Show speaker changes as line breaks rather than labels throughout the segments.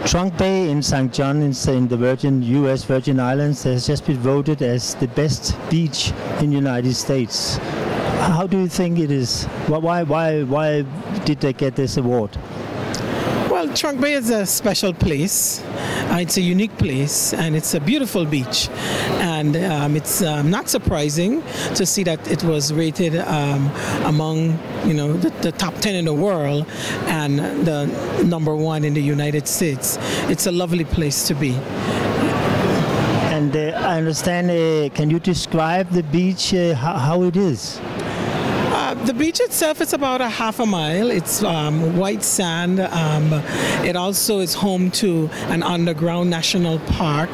Trunk Bay in St. John in the U.S. Virgin Islands has just been voted as the best beach in the United States. How do you think it is? Why did they get this award?
Well, Trunk Bay is a special place. It's a unique place, and it's a beautiful beach. And it's not surprising to see that it was rated among, the top 10 in the world and the #1 in the United States. It's a lovely place to be.
And I understand. Can you describe the beach? How it is?
The beach itself is about a half a mile. It's white sand. It also is home to an underground national park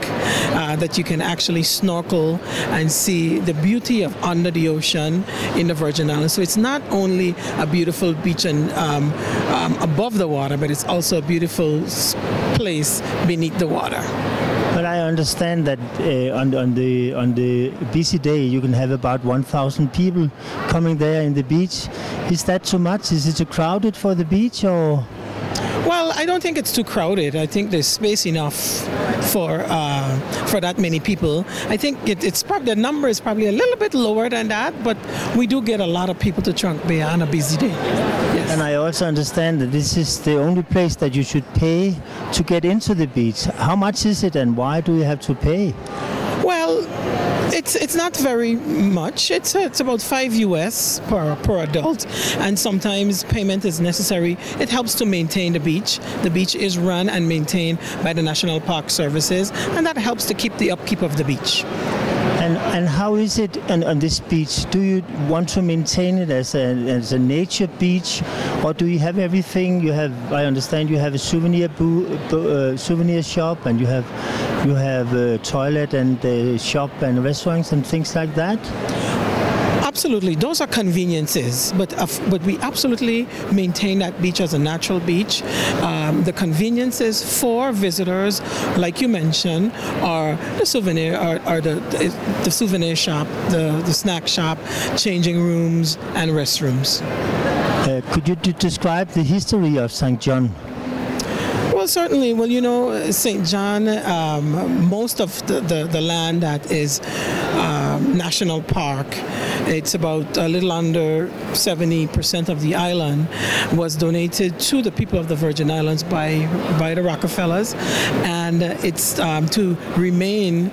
that you can actually snorkel and see the beauty of under the ocean in the Virgin Islands. So it's not only a beautiful beach and above the water, but it's also a beautiful place beneath the water.
But I understand that on the busy day you can have about 1,000 people coming there in the beach. Is that too much? Is it too crowded for the beach, or?
Well, I don't think it's too crowded. I think there's space enough for that many people. I think it's probably the number is probably a little bit lower than that, but we do get a lot of people to Trunk Bay on a busy day. Yes.
And I also understand that this is the only place that you should pay to get into the beach. How much is it, and why do you have to pay?
Well, it's not very much. It's about $5 per adult, and sometimes payment is necessary. It helps to maintain the beach. The beach is run and maintained by the National Park Services, and that helps to keep the upkeep of the beach.
And how is it on this beach? Do you want to maintain it as a nature beach, or do you have everything? I understand you have a souvenir shop, and you have a toilet and a shop and restaurants and things like that.
Absolutely, those are conveniences, but we absolutely maintain that beach as a natural beach. The conveniences for visitors, like you mentioned, are the souvenir, are the souvenir shop, the snack shop, changing rooms, and restrooms.
Could you describe the history of St. John?
Well, certainly. Well, St. John, most of the land that is national park, it's about a little under 70% of the island, was donated to the people of the Virgin Islands by the Rockefellers, and it's to remain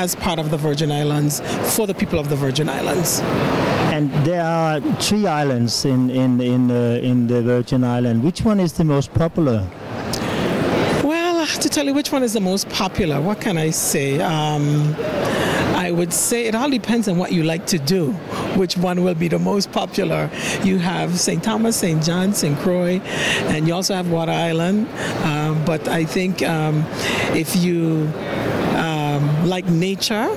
as part of the Virgin Islands for the people of the Virgin Islands.
And there are 3 islands in the Virgin Island. Which one is the most popular?
To tell you which one is the most popular, what can I say? I would say it all depends on what you like to do, which one will be the most popular. You have St. Thomas, St. John, St. Croix, and you also have Water Island. But I think if you like nature,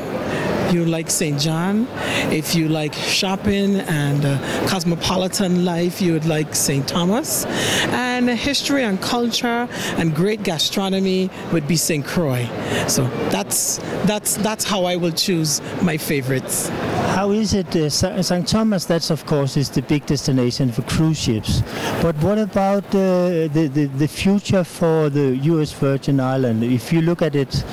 you like St. John. If you like shopping and cosmopolitan life, you would like St. Thomas. And history and culture and great gastronomy would be St. Croix. So that's how I will choose my favorites.
How is it, St. Thomas, that's of course is the big destination for cruise ships. But what about the future for the U.S. Virgin Island? If you look at it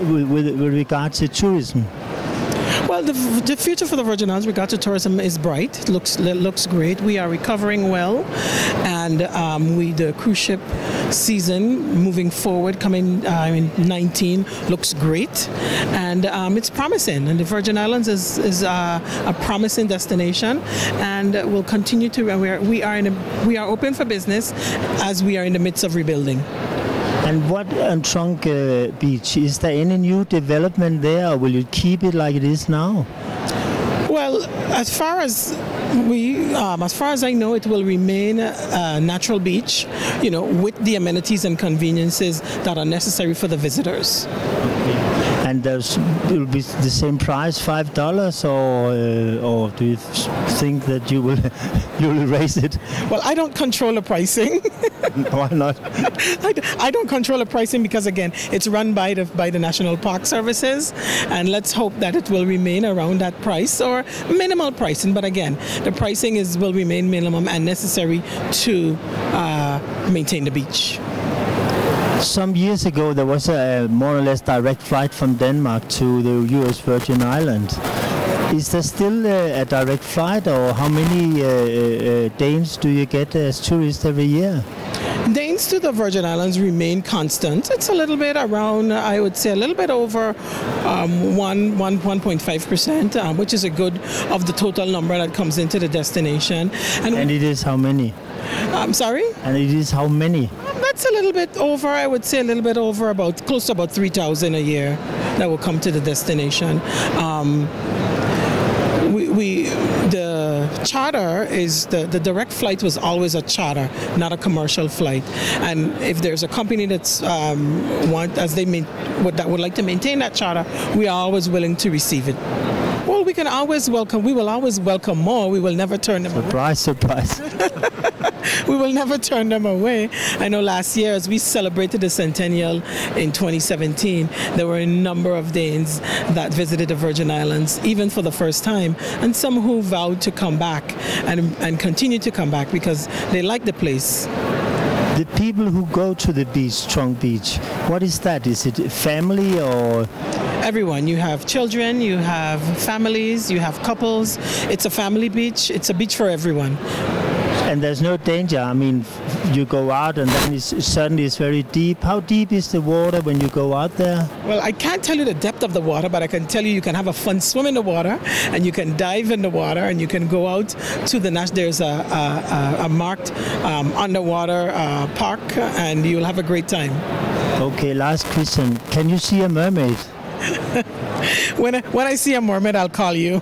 with regard to tourism?
Well, the future for the Virgin Islands with regard to tourism is bright. It looks great. We are recovering well, and the cruise ship season moving forward, coming in 19, looks great, and it's promising. And the Virgin Islands is a promising destination, and will continue to. We are open for business as we are in the midst of rebuilding.
And what on Trunk Beach, is there any new development there, or will you keep it like it is now?
Well, as far as I know, it will remain a natural beach, with the amenities and conveniences that are necessary for the visitors.
Okay. And it will be the same price, $5, or do you think that you will raise it?
Well, I don't control the pricing.
Why not?
I don't control the pricing because, again, it's run by the National Park Services, and let's hope that it will remain around that price or minimal pricing. But again, the pricing will remain minimum and necessary to maintain the beach.
Some years ago, there was a more or less direct flight from Denmark to the U.S. Virgin Islands. Is there still a direct flight, or how many Danes do you get as tourists every year?
Danes to the Virgin Islands remain constant. It's a little bit around, I would say, a little bit over 1.5%, which is a good of the total number that comes into the destination.
And it is how many?
I'm sorry?
And it is how many?
That's a little bit over, I would say a little bit over, close to about 3,000 a year that will come to the destination. The charter is the direct flight was always a charter, not a commercial flight. And if there's a company that's that would like to maintain that charter, we are always willing to receive it. Well, we will always welcome more. We will never turn them away.
Surprise.
We will never turn them away. I know last year, as we celebrated the centennial in 2017, there were a number of Danes that visited the Virgin Islands, even for the first time, and some who vowed to come back and continue to come back because they like the place.
The people who go to the beach, Strong Beach, what is that? Is it family or?
Everyone. You have children, you have families, you have couples. It's a family beach. It's a beach for everyone.
And there's no danger. I mean, you go out and then suddenly it's very deep. How deep is the water when you go out there?
Well, I can't tell you the depth of the water, but I can tell you can have a fun swim in the water, and you can dive in the water, and you can go out to the there's a marked underwater park, and you'll have a great time.
Okay, last question. Can you see a mermaid?
When I see a mermaid, I'll call you.